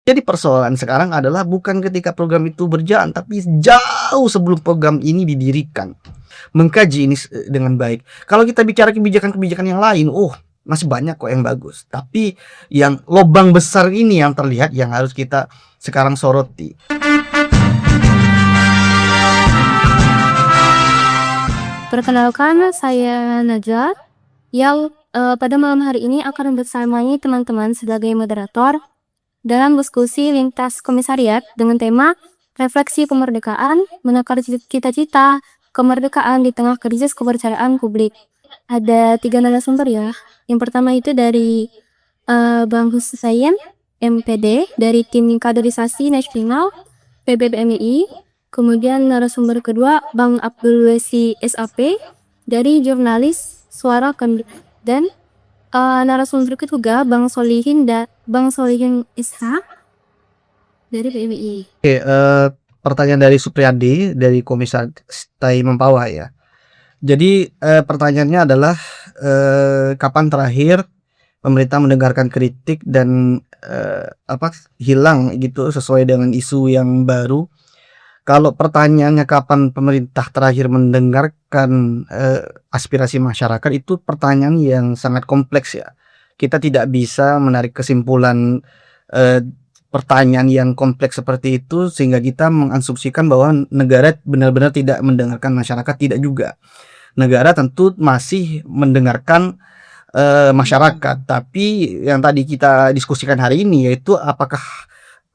Jadi persoalan sekarang adalah bukan ketika program itu berjalan, tapi jauh sebelum program ini didirikan. Mengkaji ini dengan baik. Kalau kita bicara kebijakan-kebijakan yang lain, masih banyak kok yang bagus. Tapi yang lobang besar ini yang terlihat yang harus kita sekarang soroti. Perkenalkan, saya Najwa yang pada malam hari ini akan bersamai teman-teman sebagai moderator dalam diskusi lintas komisariat dengan tema refleksi kemerdekaan, menakar cita-cita kemerdekaan di tengah krisis kepercayaan publik. Ada 3 narasumber ya. Yang pertama itu dari Bang Husain, MPD, dari tim kaderisasi nasional PBBMI. Kemudian narasumber kedua Bang Abdul Wesi SAP dari jurnalis Suara dan narasumber ketiga Bang Solihin Ishak dari PMI. Oke, pertanyaan dari Supriyadi dari Komisaris Mempawah ya. Jadi pertanyaannya adalah kapan terakhir pemerintah mendengarkan kritik dan hilang gitu sesuai dengan isu yang baru. Kalau pertanyaannya kapan pemerintah terakhir mendengarkan aspirasi masyarakat, itu pertanyaan yang sangat kompleks ya. Kita tidak bisa menarik kesimpulan pertanyaan yang kompleks seperti itu sehingga kita mengasumsikan bahwa negara benar-benar tidak mendengarkan masyarakat. Tidak juga. Negara tentu masih mendengarkan masyarakat, tapi yang tadi kita diskusikan hari ini yaitu apakah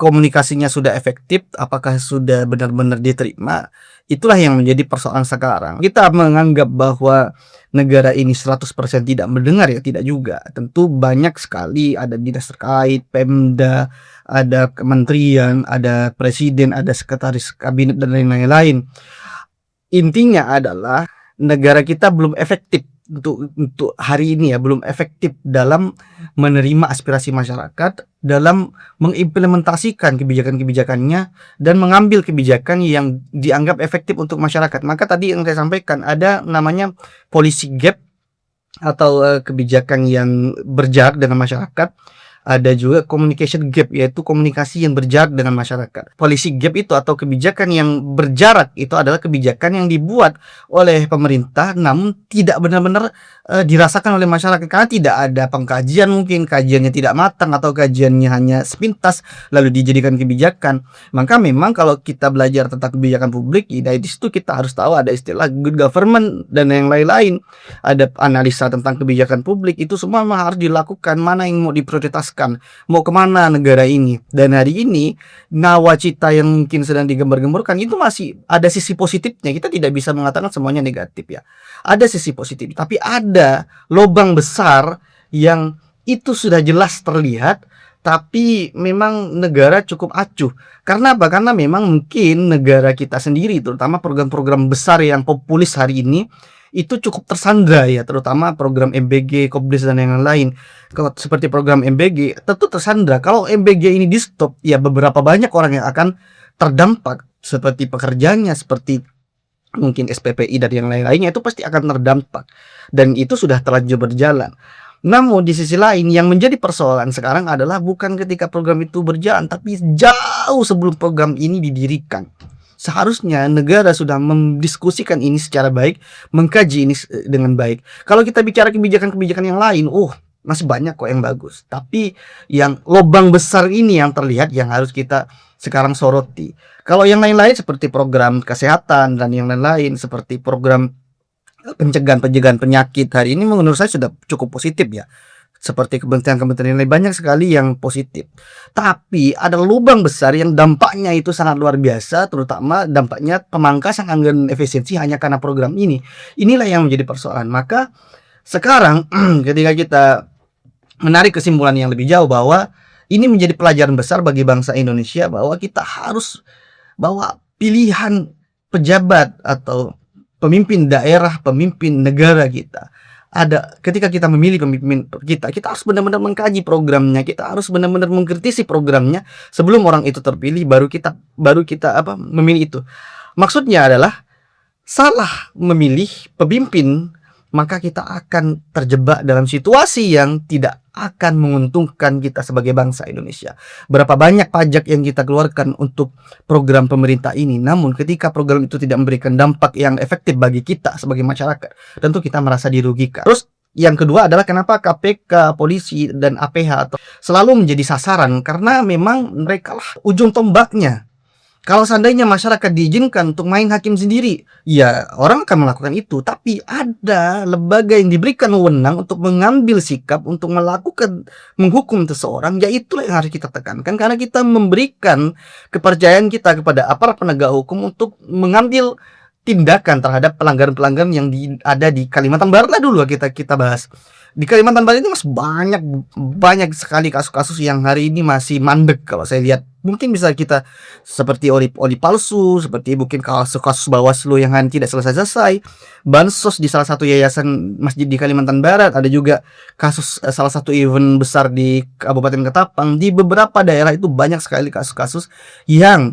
komunikasinya sudah efektif, apakah sudah benar-benar diterima. Itulah yang menjadi persoalan sekarang. Kita menganggap bahwa negara ini 100% tidak mendengar ya, tidak juga. Tentu banyak sekali ada dinas terkait, Pemda, ada kementerian, ada presiden, ada sekretaris kabinet dan lain-lain. Intinya adalah negara kita belum efektif untuk hari ini ya, belum efektif dalam menerima aspirasi masyarakat, dalam mengimplementasikan kebijakan-kebijakannya dan mengambil kebijakan yang dianggap efektif untuk masyarakat. Maka tadi yang saya sampaikan ada namanya policy gap atau kebijakan yang berjarak dengan masyarakat. Ada juga communication gap, yaitu komunikasi yang berjarak dengan masyarakat. Policy gap itu atau kebijakan yang berjarak itu adalah kebijakan yang dibuat oleh pemerintah namun tidak benar-benar dirasakan oleh masyarakat karena tidak ada pengkajian, mungkin kajiannya tidak matang atau kajiannya hanya sepintas lalu dijadikan kebijakan. Maka memang kalau kita belajar tentang kebijakan publik, dari situ kita harus tahu ada istilah good government dan yang lain-lain. Ada analisa tentang kebijakan publik, itu semua harus dilakukan, mana yang mau diprioritaskan, mau kemana negara ini. Dan hari ini nawacita yang mungkin sedang digembar-gemborkan itu masih ada sisi positifnya. Kita tidak bisa mengatakan semuanya negatif ya. Ada sisi positif, tapi ada lubang besar yang itu sudah jelas terlihat, tapi memang negara cukup acuh. Karena apa? Karena memang mungkin negara kita sendiri, terutama program-program besar yang populis hari ini, itu cukup tersandra ya, terutama program MBG, Kobdes dan yang lain. Kalau seperti program MBG tentu tersandra. Kalau MBG ini di stop, ya beberapa banyak orang yang akan terdampak, seperti pekerjanya, seperti mungkin SPPI dan yang lain-lainnya, itu pasti akan terdampak. Dan itu sudah terlanjur berjalan. Namun di sisi lain yang menjadi persoalan sekarang adalah bukan ketika program itu berjalan, tapi jauh sebelum program ini didirikan. Seharusnya negara sudah mendiskusikan ini secara baik, mengkaji ini dengan baik. Kalau kita bicara kebijakan-kebijakan yang lain, masih banyak kok yang bagus. Tapi yang lobang besar ini yang terlihat yang harus kita sekarang soroti. Kalau yang lain-lain seperti program kesehatan dan yang lain-lain seperti program pencegahan penyakit hari ini menurut saya sudah cukup positif ya. Seperti kementerian-kementerian lain banyak sekali yang positif. Tapi ada lubang besar yang dampaknya itu sangat luar biasa, terutama dampaknya pemangkasan anggaran efisiensi hanya karena program ini. Inilah yang menjadi persoalan. Maka sekarang ketika kita menarik kesimpulan yang lebih jauh bahwa ini menjadi pelajaran besar bagi bangsa Indonesia, bahwa kita harus bahwa pilihan pejabat atau pemimpin daerah, pemimpin negara kita, ada ketika kita memilih pemimpin kita harus benar-benar mengkaji programnya, kita harus benar-benar mengkritisi programnya sebelum orang itu terpilih, baru kita memilih itu. Maksudnya adalah salah memilih pemimpin maka kita akan terjebak dalam situasi yang tidak akan menguntungkan kita sebagai bangsa Indonesia. Berapa banyak pajak yang kita keluarkan untuk program pemerintah ini, namun ketika program itu tidak memberikan dampak yang efektif bagi kita sebagai masyarakat, tentu kita merasa dirugikan. Terus yang kedua adalah kenapa KPK, polisi, dan APH atau selalu menjadi sasaran, karena memang mereka lah ujung tombaknya. Kalau seandainya masyarakat diizinkan untuk main hakim sendiri, ya orang akan melakukan itu. Tapi ada lembaga yang diberikan wewenang untuk mengambil sikap, untuk menghukum seseorang, ya itulah yang harus kita tekankan. Karena kita memberikan kepercayaan kita kepada aparat penegak hukum untuk mengambil tindakan terhadap pelanggaran-pelanggaran yang ada di Kalimantan Barat lah dulu kita bahas. Di Kalimantan Barat ini masih banyak sekali kasus-kasus yang hari ini masih mandek kalau saya lihat. Mungkin bisa kita seperti oli palsu, seperti mungkin kasus-kasus Bawaslu yang tidak selesai-selesai, bansos di salah satu yayasan masjid di Kalimantan Barat, ada juga kasus salah satu event besar di Kabupaten Ketapang. Di beberapa daerah itu banyak sekali kasus-kasus yang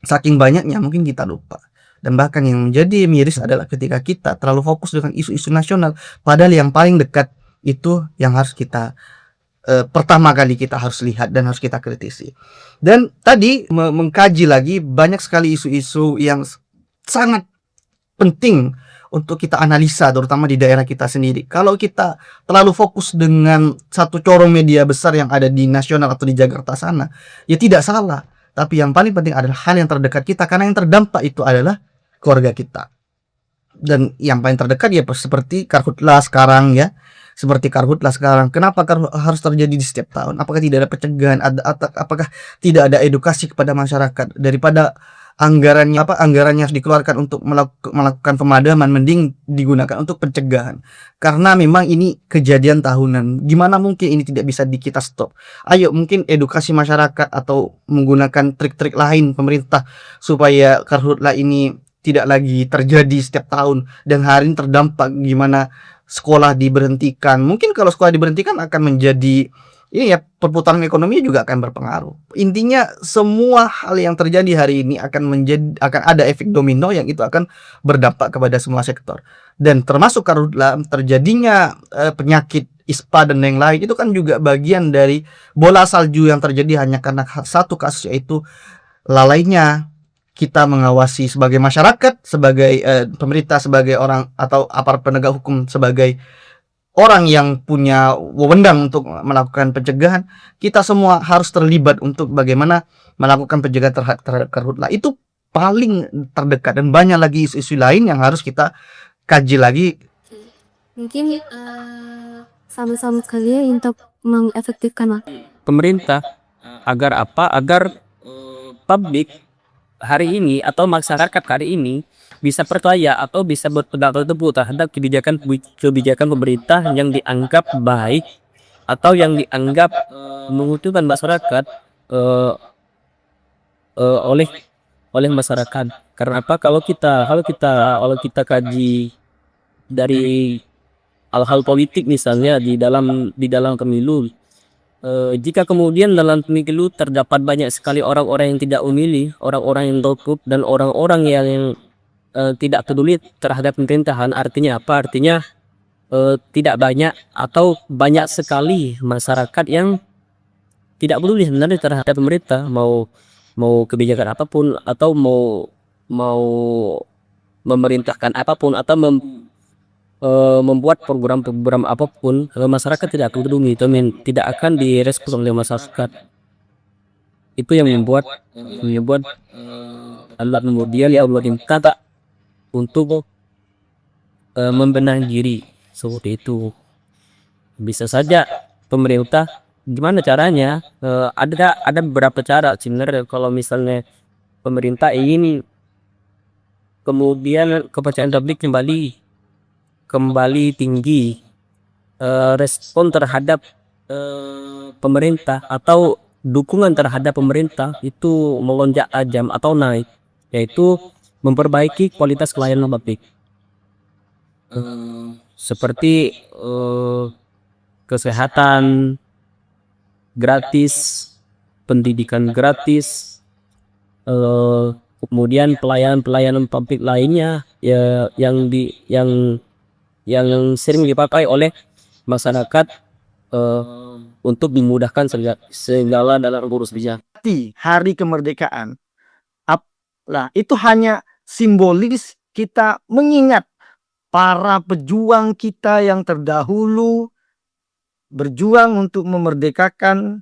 saking banyaknya mungkin kita lupa. Dan bahkan yang menjadi miris adalah ketika kita terlalu fokus dengan isu-isu nasional, padahal yang paling dekat itu yang harus kita pertama kali kita harus lihat dan harus kita kritisi. Dan tadi mengkaji lagi banyak sekali isu-isu yang sangat penting untuk kita analisa, terutama di daerah kita sendiri. Kalau kita terlalu fokus dengan satu corong media besar yang ada di nasional atau di Jakarta sana, ya tidak salah. Tapi yang paling penting adalah hal yang terdekat kita, karena yang terdampak itu adalah keluarga kita. Dan yang paling terdekat ya seperti Karhutla sekarang ya. Seperti Karhutla sekarang. Kenapa harus terjadi di setiap tahun? Apakah tidak ada pencegahan? Apakah tidak ada edukasi kepada masyarakat? Daripada anggarannya harus dikeluarkan untuk melakukan pemadaman, mending digunakan untuk pencegahan. Karena memang ini kejadian tahunan. Gimana mungkin ini tidak bisa kita stop? Ayo mungkin edukasi masyarakat atau menggunakan trik-trik lain pemerintah supaya Karhutla ini tidak lagi terjadi setiap tahun dan hari ini terdampak. Gimana sekolah diberhentikan? Mungkin kalau sekolah diberhentikan akan menjadi ini ya, perputaran ekonomi juga akan berpengaruh. Intinya semua hal yang terjadi hari ini akan ada efek domino yang itu akan berdampak kepada semua sektor. Dan termasuk Karhutla, terjadinya penyakit ISPA dan yang lain itu kan juga bagian dari bola salju yang terjadi hanya karena satu kasus, yaitu lalainya kita mengawasi sebagai masyarakat, sebagai pemerintah, sebagai orang atau aparat penegak hukum, sebagai orang yang punya wewenang untuk melakukan pencegahan. Kita semua harus terlibat untuk bagaimana melakukan pencegahan terhadap Karhutla. Itu paling terdekat, dan banyak lagi isu-isu lain yang harus kita kaji lagi. Mungkin sama-sama kalian untuk mengefektifkan pemerintah agar publik hari ini atau masyarakat hari ini bisa percaya atau bisa berpegang teguh terhadap kebijakan pemerintah yang dianggap baik atau yang dianggap menguntungkan masyarakat oleh masyarakat. Karena apa? Kalau kita kaji dari hal-hal politik misalnya di dalam pemilu, jika kemudian dalam pemilu terdapat banyak sekali orang-orang yang tidak memilih, orang-orang yang golput, dan orang-orang yang tidak peduli terhadap pemerintahan, artinya apa? Artinya tidak banyak atau banyak sekali masyarakat yang tidak peduli sebenarnya terhadap pemerintah, mau kebijakan apapun, atau mau memerintahkan apapun, atau membuat program-program apapun, masyarakat tidak akan peduli, tidak akan direspon oleh masyarakat. Itu yang membuat Allah kemudian diminta untuk membenahi diri seperti itu. Bisa saja pemerintah, gimana caranya? Ada beberapa cara sebenarnya. Kalau misalnya pemerintah ingin kemudian kepercayaan publik kembali tinggi, respon terhadap pemerintah atau dukungan terhadap pemerintah itu melonjak tajam atau naik, yaitu memperbaiki kualitas pelayanan publik, seperti kesehatan gratis, pendidikan gratis, kemudian pelayanan publik lainnya ya yang yang sering dipakai oleh masyarakat untuk dimudahkan segala dalam urus bijak. Hari kemerdekaan. Lah, itu hanya simbolis kita mengingat para pejuang kita yang terdahulu berjuang untuk memerdekakan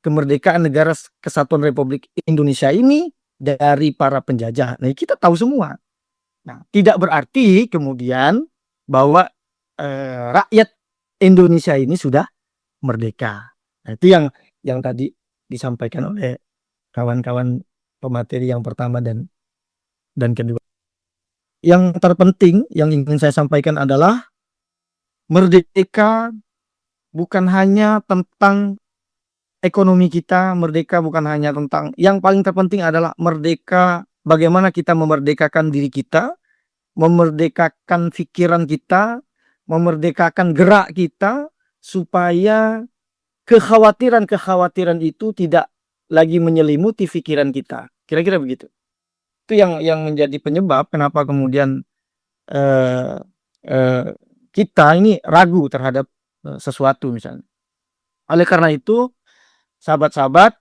kemerdekaan negara Kesatuan Republik Indonesia ini dari para penjajah. Nah, kita tahu semua. Nah, tidak berarti kemudian bahwa rakyat Indonesia ini sudah merdeka. Nah, itu yang tadi disampaikan oleh kawan-kawan pemateri yang pertama dan kedua. Yang terpenting yang ingin saya sampaikan adalah merdeka bukan hanya tentang ekonomi kita, merdeka bukan hanya tentang, yang paling terpenting adalah merdeka bagaimana kita memerdekakan diri kita, memerdekakan pikiran kita, memerdekakan gerak kita, supaya kekhawatiran itu tidak lagi menyelimuti pikiran kita. Kira-kira begitu. Itu yang menjadi penyebab kenapa kemudian kita ini ragu terhadap sesuatu misalnya. Oleh karena itu, sahabat-sahabat,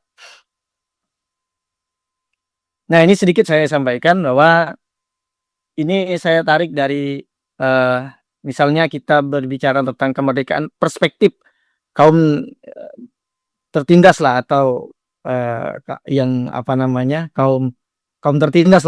nah ini sedikit saya sampaikan bahwa ini saya tarik dari misalnya kita berbicara tentang kemerdekaan, perspektif kaum tertindas lah, atau yang apa namanya, kaum tertindas lah.